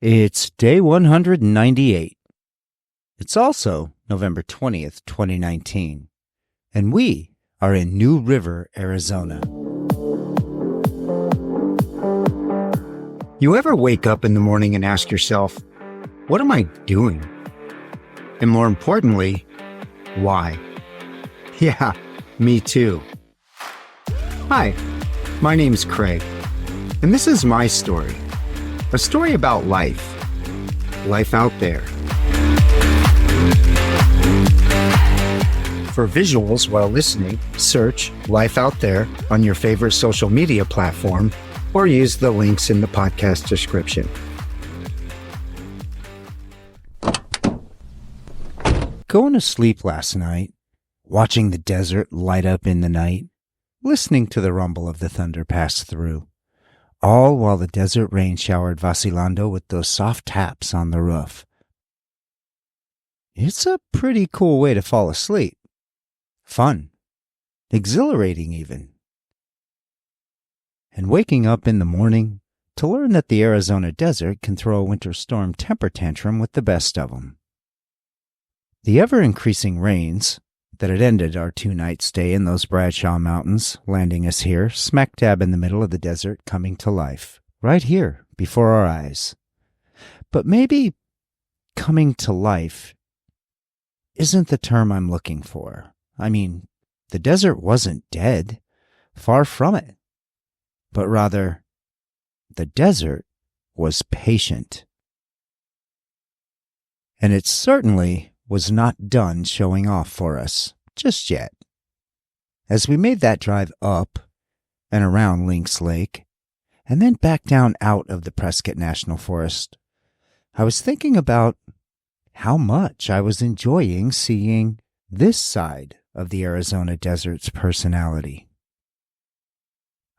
It's day 198. It's also November 20th, 2019, and we are in New River, Arizona. You ever wake up in the morning and ask yourself, what am I doing? And more importantly, why? Yeah, me too. Hi, my name's Craig, and this is my story. A story about life out there. For visuals while listening, search Life Out There on your favorite social media platform or use the links in the podcast description. Going to sleep last night, watching the desert light up in the night, listening to the rumble of the thunder pass through, all while the desert rain showered vacilando with those soft taps on the roof. It's a pretty cool way to fall asleep. Fun. Exhilarating even. And waking up in the morning to learn that the Arizona desert can throw a winter storm temper tantrum with the best of them. The ever-increasing rains that had ended our 2-night stay in those Bradshaw Mountains, landing us here, smack dab in the middle of the desert, coming to life, right here, before our eyes. But maybe coming to life isn't the term I'm looking for. I mean, the desert wasn't dead, far from it. But rather, the desert was patient. And it certainly was not done showing off for us just yet. As we made that drive up and around Lynx Lake, and then back down out of the Prescott National Forest, I was thinking about how much I was enjoying seeing this side of the Arizona desert's personality.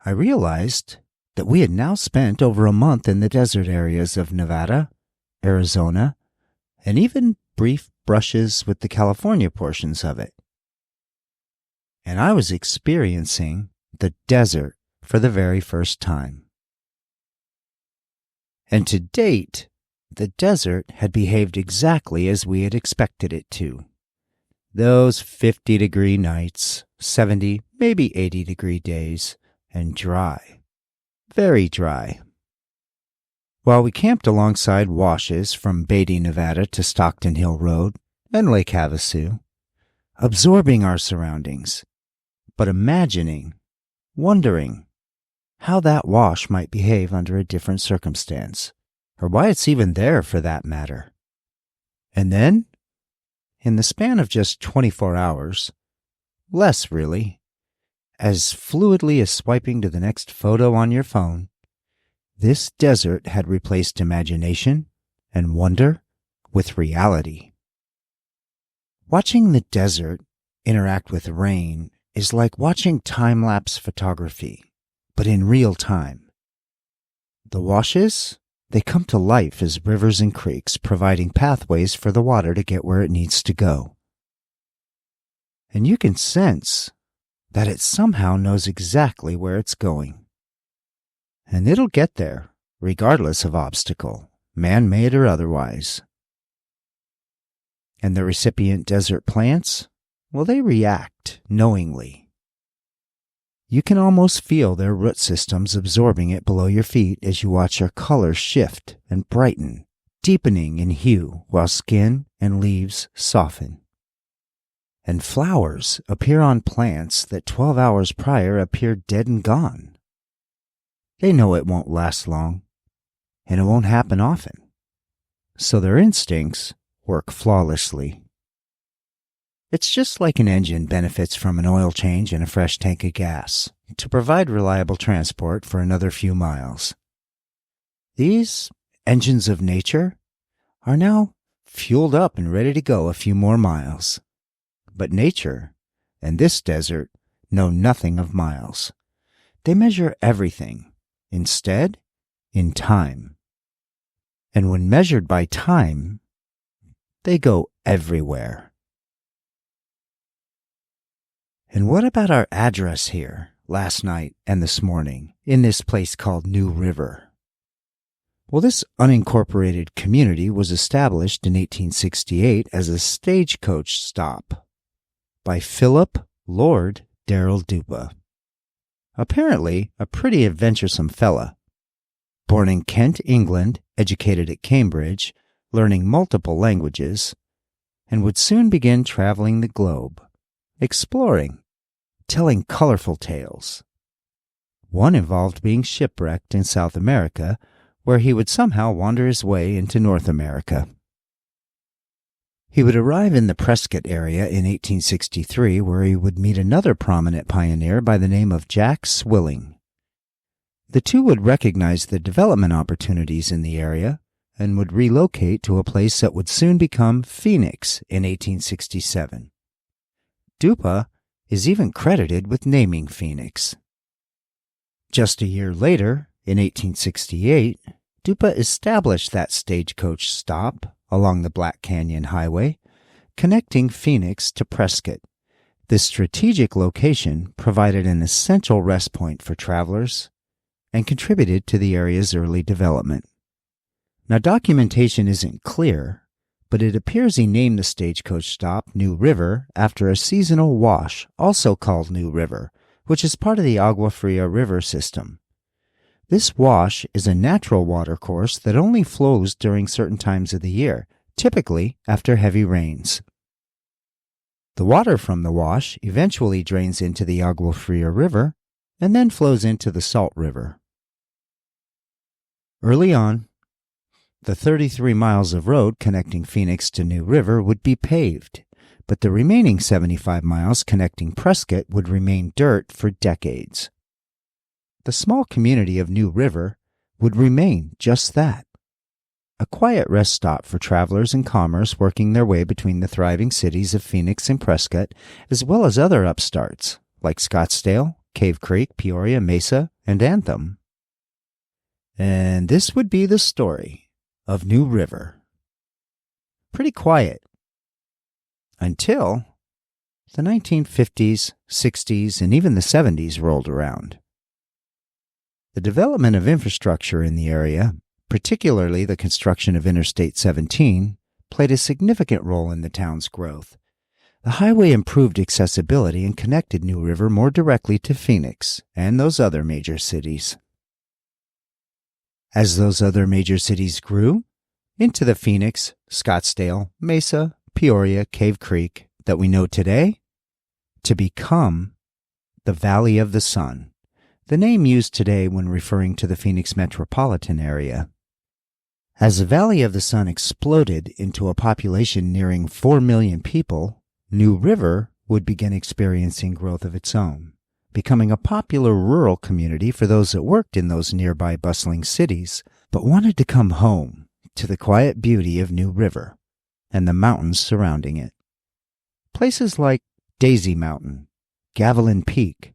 I realized that we had now spent over a month in the desert areas of Nevada, Arizona, and even brief brushes with the California portions of it. And I was experiencing the desert for the very first time. And to date, the desert had behaved exactly as we had expected it to. Those 50-degree nights, 70, maybe 80-degree days, and dry. Very dry. While we camped alongside washes from Beatty, Nevada to Stockton Hill Road and Lake Havasu, absorbing our surroundings, but imagining, wondering how that wash might behave under a different circumstance, or why it's even there for that matter. And then, in the span of just 24 hours, less really, as fluidly as swiping to the next photo on your phone, this desert had replaced imagination and wonder with reality. Watching the desert interact with rain is like watching time-lapse photography, but in real time. The washes, they come to life as rivers and creeks, providing pathways for the water to get where it needs to go. And you can sense that it somehow knows exactly where it's going. And it'll get there, regardless of obstacle, man-made or otherwise. And the recipient desert plants, well, they react knowingly. You can almost feel their root systems absorbing it below your feet as you watch their colors shift and brighten, deepening in hue while skin and leaves soften. And flowers appear on plants that 12 hours prior appeared dead and gone. They know it won't last long, and it won't happen often, so their instincts work flawlessly. It's just like an engine benefits from an oil change and a fresh tank of gas to provide reliable transport for another few miles. These engines of nature are now fueled up and ready to go a few more miles. But nature and this desert know nothing of miles. They measure everything, instead, in time. And when measured by time, they go everywhere. And what about our address here, last night and this morning, in this place called New River? Well, this unincorporated community was established in 1868 as a stagecoach stop by Philip Lord Darrell Dupa. Apparently a pretty adventuresome fella. Born in Kent, England, educated at Cambridge, learning multiple languages, and would soon begin traveling the globe, exploring, telling colorful tales. One involved being shipwrecked in South America, where he would somehow wander his way into North America. He would arrive in the Prescott area in 1863, where he would meet another prominent pioneer by the name of Jack Swilling. The two would recognize the development opportunities in the area and would relocate to a place that would soon become Phoenix in 1867. Dupa is even credited with naming Phoenix. Just a year later, in 1868, Dupa established that stagecoach stop along the Black Canyon Highway, connecting Phoenix to Prescott. This strategic location provided an essential rest point for travelers and contributed to the area's early development. Now, documentation isn't clear, but it appears he named the stagecoach stop New River after a seasonal wash, also called New River, which is part of the Agua Fria River system. This wash is a natural watercourse that only flows during certain times of the year, typically after heavy rains. The water from the wash eventually drains into the Agua Fria River and then flows into the Salt River. Early on, the 33 miles of road connecting Phoenix to New River would be paved, but the remaining 75 miles connecting Prescott would remain dirt for decades. The small community of New River would remain just that, a quiet rest stop for travelers and commerce working their way between the thriving cities of Phoenix and Prescott, as well as other upstarts like Scottsdale, Cave Creek, Peoria, Mesa, and Anthem. And this would be the story of New River. Pretty quiet until the 1950s, 60s, and even the 70s rolled around. The development of infrastructure in the area, particularly the construction of Interstate 17, played a significant role in the town's growth. The highway improved accessibility and connected New River more directly to Phoenix and those other major cities. As those other major cities grew into the Phoenix, Scottsdale, Mesa, Peoria, Cave Creek that we know today, to become the Valley of the Sun, the name used today when referring to the Phoenix metropolitan area. As the Valley of the Sun exploded into a population nearing 4 million people, New River would begin experiencing growth of its own, becoming a popular rural community for those that worked in those nearby bustling cities, but wanted to come home to the quiet beauty of New River and the mountains surrounding it. Places like Daisy Mountain, Gavilan Peak,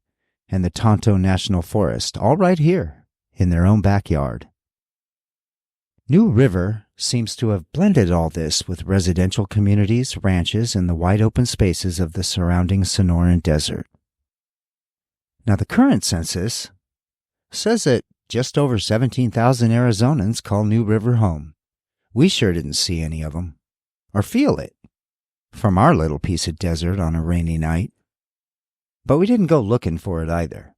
and the Tonto National Forest, all right here in their own backyard. New River seems to have blended all this with residential communities, ranches, and the wide open spaces of the surrounding Sonoran Desert. Now, the current census says that just over 17,000 Arizonans call New River home. We sure didn't see any of them, or feel it, from our little piece of desert on a rainy night. But we didn't go looking for it either.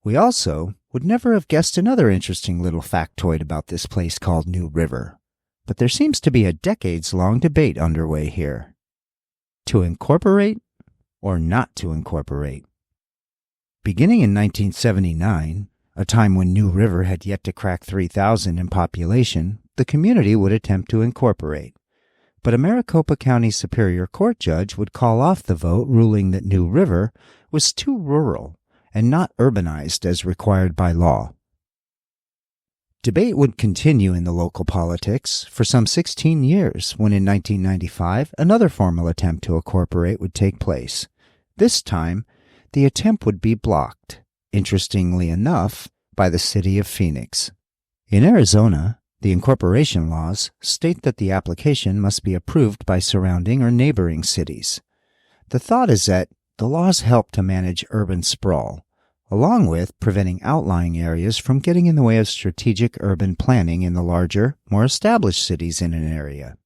We also would never have guessed another interesting little factoid about this place called New River, but there seems to be a decades-long debate underway here. To incorporate or not to incorporate? Beginning in 1979, a time when New River had yet to crack 3,000 in population, the community would attempt to incorporate. But a Maricopa County Superior Court judge would call off the vote, ruling that New River was too rural and not urbanized as required by law. Debate would continue in the local politics for some 16 years when in 1995 another formal attempt to incorporate would take place. This time, the attempt would be blocked, interestingly enough, by the city of Phoenix. In Arizona, the incorporation laws state that the application must be approved by surrounding or neighboring cities. The thought is that the laws help to manage urban sprawl, along with preventing outlying areas from getting in the way of strategic urban planning in the larger, more established cities in an area.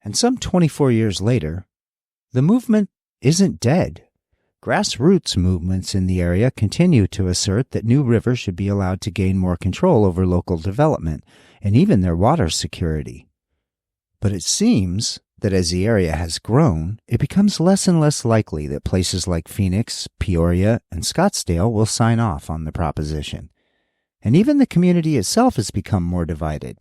And some 24 years later, the movement isn't dead. Grassroots movements in the area continue to assert that New River should be allowed to gain more control over local development and even their water security. But it seems that as the area has grown, it becomes less and less likely that places like Phoenix, Peoria, and Scottsdale will sign off on the proposition. And even the community itself has become more divided.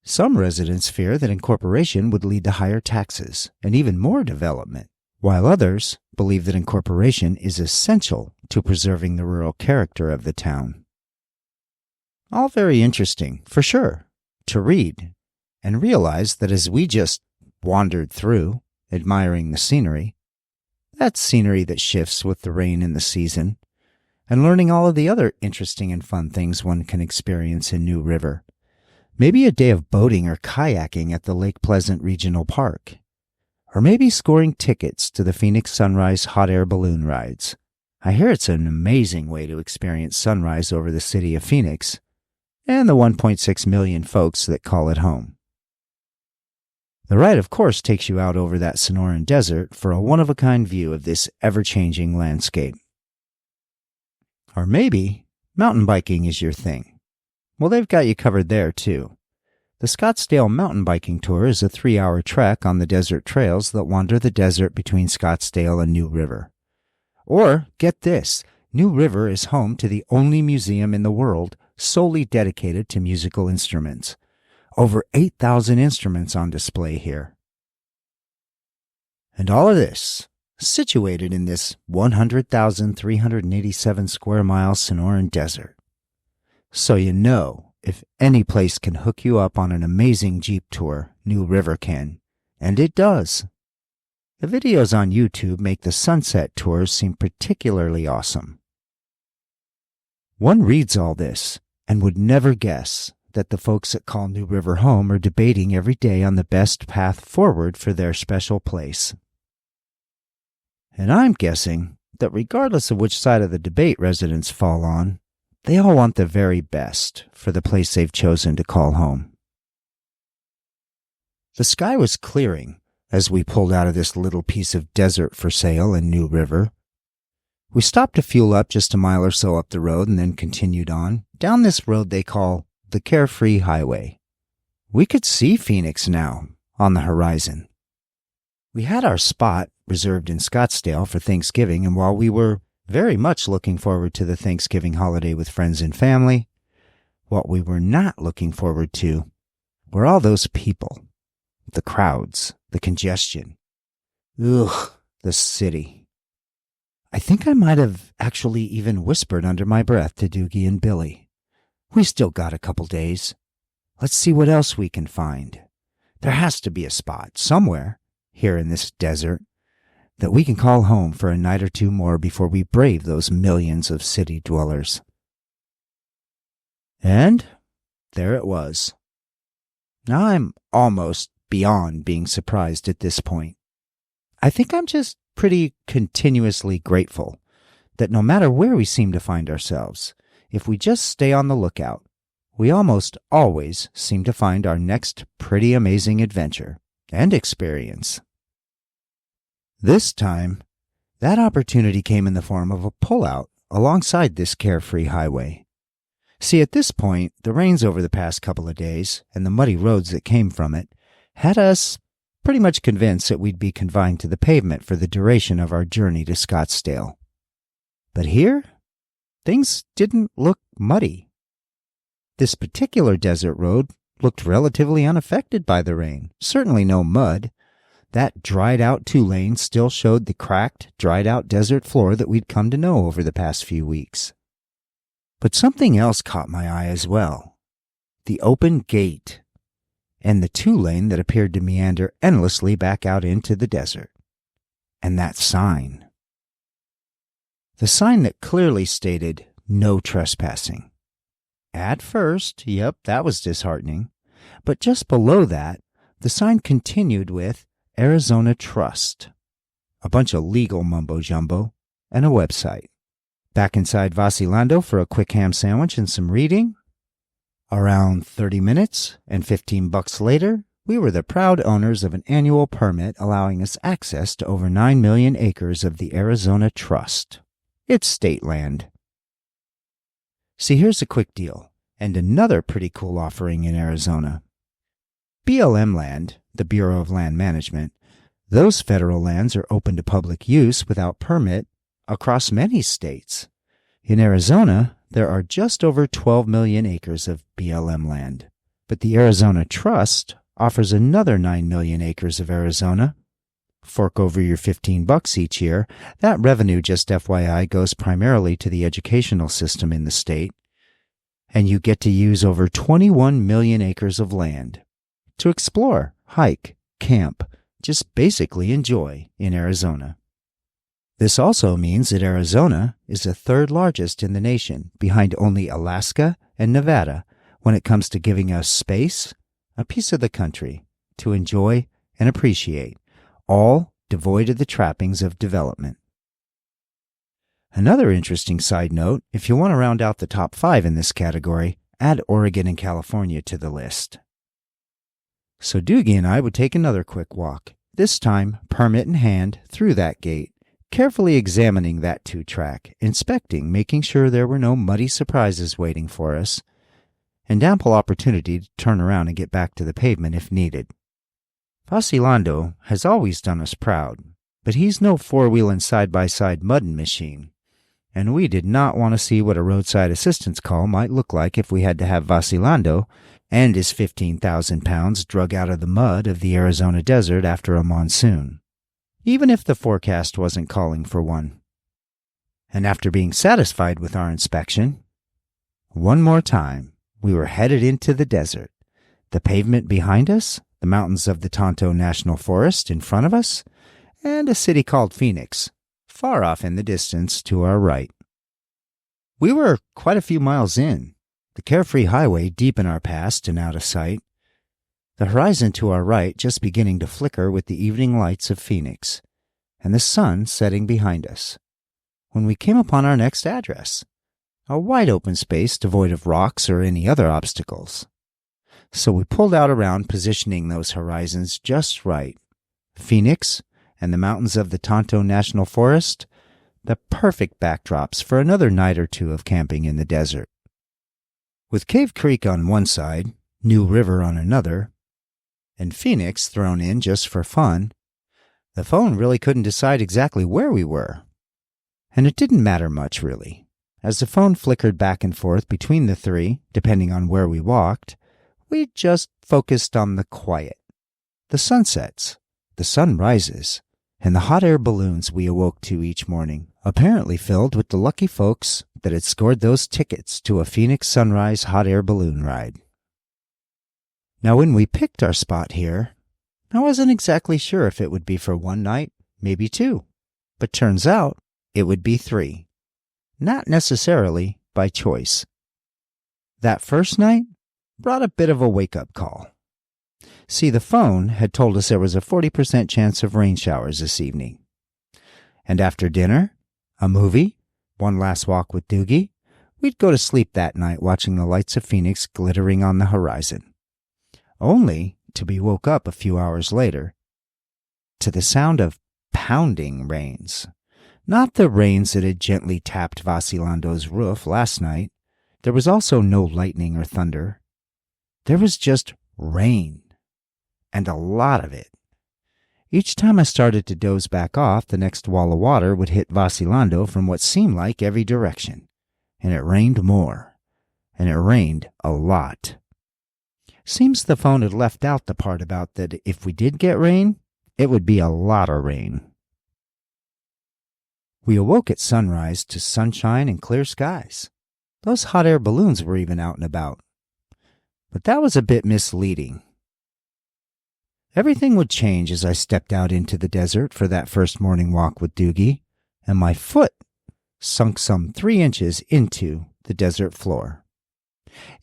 Some residents fear that incorporation would lead to higher taxes and even more development, while others believe that incorporation is essential to preserving the rural character of the town. All very interesting, for sure, to read and realize that as we just wandered through, admiring the scenery, that scenery that shifts with the rain and the season, and learning all of the other interesting and fun things one can experience in New River. Maybe a day of boating or kayaking at the Lake Pleasant Regional Park. Or maybe scoring tickets to the Phoenix Sunrise hot air balloon rides. I hear it's an amazing way to experience sunrise over the city of Phoenix and the 1.6 million folks that call it home. The ride, of course, takes you out over that Sonoran Desert for a one-of-a-kind view of this ever-changing landscape. Or maybe mountain biking is your thing. Well, they've got you covered there, too. The Scottsdale Mountain Biking Tour is a 3-hour trek on the desert trails that wander the desert between Scottsdale and New River. Or, get this, New River is home to the only museum in the world solely dedicated to musical instruments. Over 8,000 instruments on display here. And all of this, situated in this 100,387 square mile Sonoran Desert. So you know, if any place can hook you up on an amazing Jeep tour, New River can. And it does. The videos on YouTube make the sunset tours seem particularly awesome. One reads all this and would never guess that the folks that call New River home are debating every day on the best path forward for their special place. And I'm guessing that regardless of which side of the debate residents fall on, they all want the very best for the place they've chosen to call home. The sky was clearing as we pulled out of this little piece of desert for sale in New River. We stopped to fuel up just a mile or so up the road and then continued on, down this road they call the Carefree Highway. We could see Phoenix now, on the horizon. We had our spot reserved in Scottsdale for Thanksgiving, and while we were very much looking forward to the Thanksgiving holiday with friends and family, what we were not looking forward to were all those people, the crowds, the congestion. Ugh, the city. I think I might have actually even whispered under my breath to Dougie and Billie. We still got a couple days. Let's see what else we can find. There has to be a spot somewhere here in this desert that we can call home for a night or two more before we brave those millions of city dwellers. And there it was. Now I'm almost beyond being surprised at this point. I think I'm just pretty continuously grateful that no matter where we seem to find ourselves, if we just stay on the lookout, we almost always seem to find our next pretty amazing adventure and experience. This time, that opportunity came in the form of a pullout alongside this carefree highway. See, at this point, the rains over the past couple of days and the muddy roads that came from it had us pretty much convinced that we'd be confined to the pavement for the duration of our journey to Scottsdale. But here, things didn't look muddy. This particular desert road looked relatively unaffected by the rain, certainly no mud. That dried-out 2-lane still showed the cracked, dried-out desert floor that we'd come to know over the past few weeks. But something else caught my eye as well. The open gate and the 2-lane that appeared to meander endlessly back out into the desert. And that sign. The sign that clearly stated, "No trespassing." At first, yep, that was disheartening. But just below that, the sign continued with Arizona Trust, a bunch of legal mumbo-jumbo, and a website. Back inside Vacilando for a quick ham sandwich and some reading. Around 30 minutes and $15 later, we were the proud owners of an annual permit allowing us access to over 9 million acres of the Arizona Trust. It's state land. See, here's a quick deal, and another pretty cool offering in Arizona. BLM land, the Bureau of Land Management, those federal lands are open to public use without permit across many states. In Arizona, there are just over 12 million acres of BLM land, but the Arizona Trust offers another 9 million acres of Arizona. Fork over your $15 each year. That revenue, just FYI, goes primarily to the educational system in the state, and you get to use over 21 million acres of land to explore, hike, camp, just basically enjoy in Arizona. This also means that Arizona is the third largest in the nation, behind only Alaska and Nevada, when it comes to giving us space, a piece of the country, to enjoy and appreciate, all devoid of the trappings of development. Another interesting side note, if you want to round out the top 5 in this category, add Oregon and California to the list. So Dougie and I would take another quick walk, this time permit in hand through that gate, carefully examining that 2-track, inspecting, making sure there were no muddy surprises waiting for us, and ample opportunity to turn around and get back to the pavement if needed. Vacilando has always done us proud, but he's no four-wheeling side-by-side mudding machine, and we did not want to see what a roadside assistance call might look like if we had to have Vacilando and his 15,000 pounds drug out of the mud of the Arizona desert after a monsoon, even if the forecast wasn't calling for one. And after being satisfied with our inspection, one more time, we were headed into the desert, the pavement behind us, the mountains of the Tonto National Forest in front of us, and a city called Phoenix, far off in the distance to our right. We were quite a few miles in, the carefree highway deep in our past and out of sight, the horizon to our right just beginning to flicker with the evening lights of Phoenix, and the sun setting behind us, when we came upon our next address, a wide open space devoid of rocks or any other obstacles. So we pulled out around, positioning those horizons just right. Phoenix and the mountains of the Tonto National Forest, the perfect backdrops for another night or two of camping in the desert. With Cave Creek on one side, New River on another, and Phoenix thrown in just for fun, the phone really couldn't decide exactly where we were. And it didn't matter much, really. As the phone flickered back and forth between the three, depending on where we walked, we just focused on the quiet, the sunsets, the sunrises, and the hot air balloons we awoke to each morning, apparently filled with the lucky folks that had scored those tickets to a Phoenix sunrise hot air balloon ride. Now, when we picked our spot here, I wasn't exactly sure if it would be for one night, maybe 2, but turns out it would be 3, not necessarily by choice. That first night brought a bit of a wake-up call. See, the phone had told us there was a 40% chance of rain showers this evening. And after dinner, a movie, one last walk with Dougie, we'd go to sleep that night watching the lights of Phoenix glittering on the horizon, only to be woke up a few hours later to the sound of pounding rains. Not the rains that had gently tapped Vacilando's roof last night. There was also no lightning or thunder. There was just rain, and a lot of it. Each time I started to doze back off, the next wall of water would hit Vacilando from what seemed like every direction, and it rained more, and it rained a lot. Seems the phone had left out the part about that if we did get rain, it would be a lot of rain. We awoke at sunrise to sunshine and clear skies. Those hot air balloons were even out and about. But that was a bit misleading. Everything would change as I stepped out into the desert for that first morning walk with Dougie, and my foot sunk some 3 inches into the desert floor.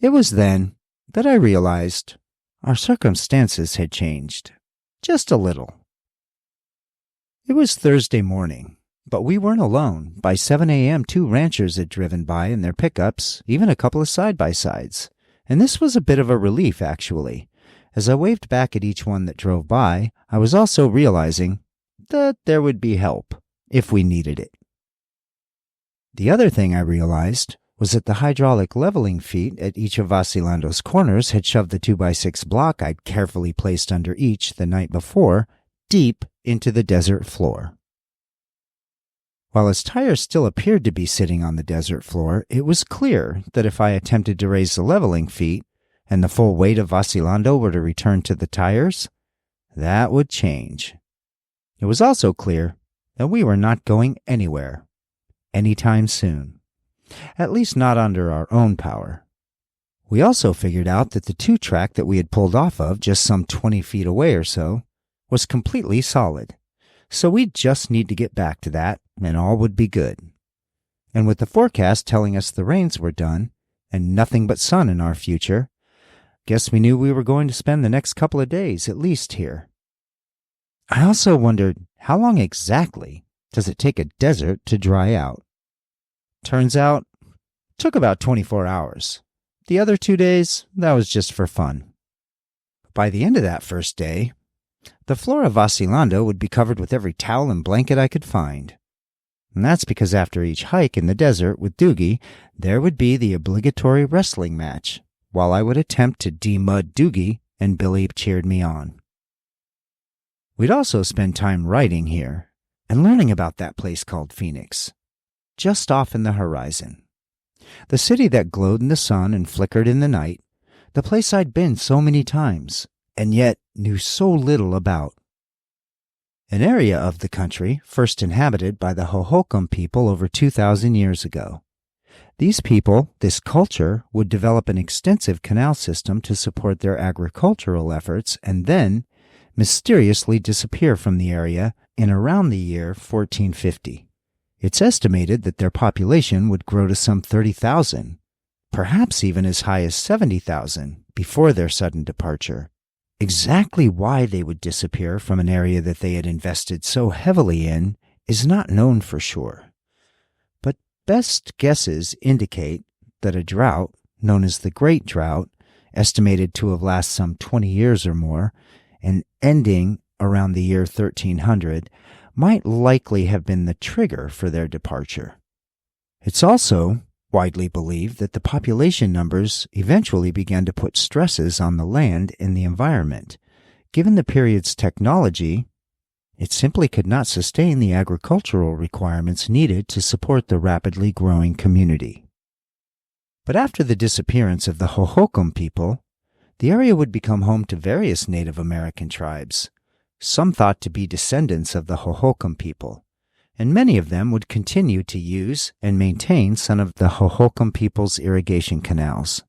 It was then that I realized our circumstances had changed, just a little. It was Thursday morning, But we weren't alone. By 7 a.m., 2 ranchers had driven by in their pickups, even a couple of side-by-sides. And this was a bit of a relief, actually. As I waved back at each one that drove by, I was also realizing that there would be help if we needed it. The other thing I realized was that the hydraulic leveling feet at each of Vasilando's corners had shoved the 2x6 block I'd carefully placed under each the night before deep into the desert floor. While his tires still appeared to be sitting on the desert floor, it was clear that if I attempted to raise the leveling feet and the full weight of Vasilando were to return to the tires, that would change. It was also clear that we were not going anywhere anytime soon, at least not under our own power. We also figured out that the 2-track that we had pulled off of just some 20 feet away or so was completely solid. So we'd just need to get back to that, and all would be good. And with the forecast telling us the rains were done, and nothing but sun in our future, guess we knew we were going to spend the next couple of days at least here. I also wondered, how long exactly does it take a desert to dry out? Turns out, it took about 24 hours. The other 2 days, that was just for fun. By the end of that first day, the floor of Vasilando would be covered with every towel and blanket I could find. And that's because after each hike in the desert with Dougie, there would be the obligatory wrestling match, while I would attempt to de-mud Dougie and Billie cheered me on. We'd also spend time writing here and learning about that place called Phoenix, just off in the horizon. The city that glowed in the sun and flickered in the night, the place I'd been so many times, and yet knew so little about. An area of the country first inhabited by the Hohokam people over 2,000 years ago. These people, this culture, would develop an extensive canal system to support their agricultural efforts and then mysteriously disappear from the area in around the year 1450. It's estimated that their population would grow to some 30,000, perhaps even as high as 70,000 before their sudden departure. Exactly why they would disappear from an area that they had invested so heavily in is not known for sure. But best guesses indicate that a drought, known as the Great Drought, estimated to have lasted some 20 years or more, and ending around the year 1300, might likely have been the trigger for their departure. It's also widely believed that the population numbers eventually began to put stresses on the land and the environment. Given the period's technology, it simply could not sustain the agricultural requirements needed to support the rapidly growing community. But after the disappearance of the Hohokam people, the area would become home to various Native American tribes, some thought to be descendants of the Hohokam people, and many of them would continue to use and maintain some of the Hohokam people's irrigation canals.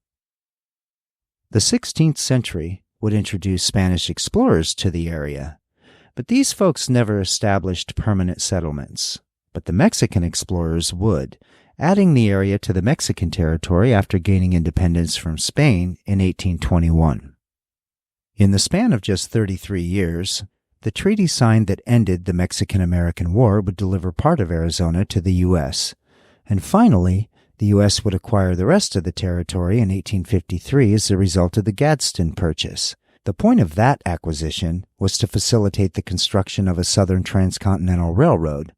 The 16th century would introduce Spanish explorers to the area, but these folks never established permanent settlements. But the Mexican explorers would, adding the area to the Mexican territory after gaining independence from Spain in 1821. In the span of just 33 years, the treaty signed that ended the Mexican-American War would deliver part of Arizona to the U.S., and finally, the U.S. would acquire the rest of the territory in 1853 as a result of the Gadsden Purchase. The point of that acquisition was to facilitate the construction of a southern transcontinental railroad.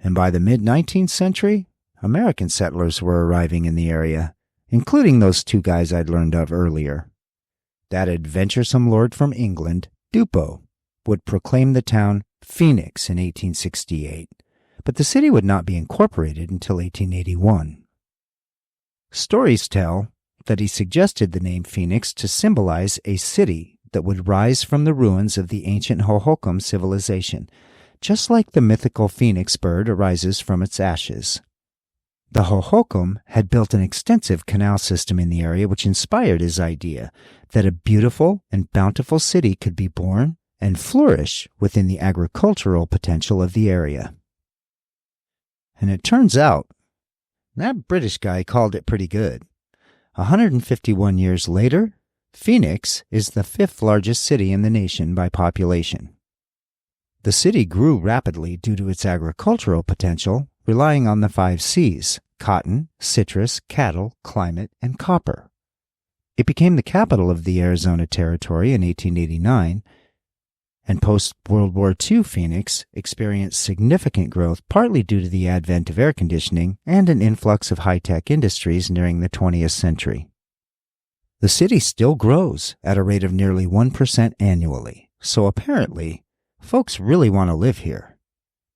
And by the mid-19th century, American settlers were arriving in the area, including those 2 guys I'd learned of earlier. That adventuresome lord from England, Dupo, would proclaim the town Phoenix in 1868, but the city would not be incorporated until 1881. Stories tell that he suggested the name Phoenix to symbolize a city that would rise from the ruins of the ancient Hohokam civilization, just like the mythical phoenix bird arises from its ashes. The Hohokam had built an extensive canal system in the area which inspired his idea that a beautiful and bountiful city could be born and flourish within the agricultural potential of the area. And it turns out, that British guy called it pretty good. 151 years later, Phoenix is the 5th largest city in the nation by population. The city grew rapidly due to its agricultural potential, relying on the 5 C's: cotton, citrus, cattle, climate, and copper. It became the capital of the Arizona Territory in 1889, and post-World War II Phoenix experienced significant growth partly due to the advent of air conditioning and an influx of high-tech industries nearing the 20th century. The city still grows at a rate of nearly 1% annually, so apparently, folks really want to live here.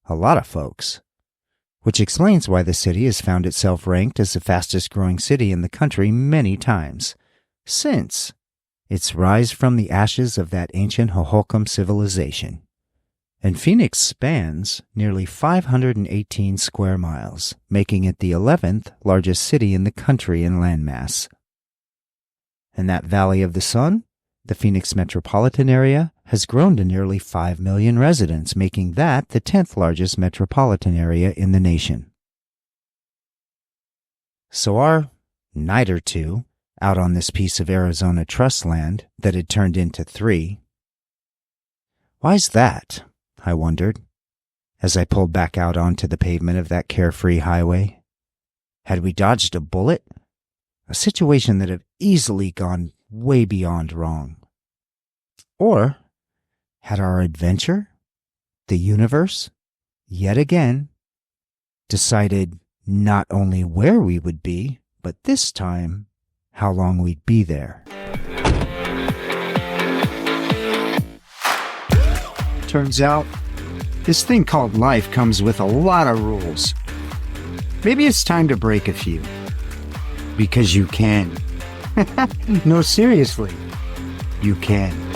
A lot of folks. Which explains why the city has found itself ranked as the fastest-growing city in the country many times, since its rise from the ashes of that ancient Hohokam civilization. And Phoenix spans nearly 518 square miles, making it the 11th largest city in the country in landmass. And that Valley of the Sun, the Phoenix metropolitan area, has grown to nearly 5 million residents, making that the 10th largest metropolitan area in the nation. So our night or two out on this piece of Arizona trust land that had turned into 3. Why's that? I wondered, as I pulled back out onto the pavement of that carefree highway. Had we dodged a bullet? A situation that had easily gone way beyond wrong. Or had our adventure, the universe, yet again, decided not only where we would be, but this time, how long we'd be there. Turns out, this thing called life comes with a lot of rules. Maybe it's time to break a few. Because you can. No, seriously, you can.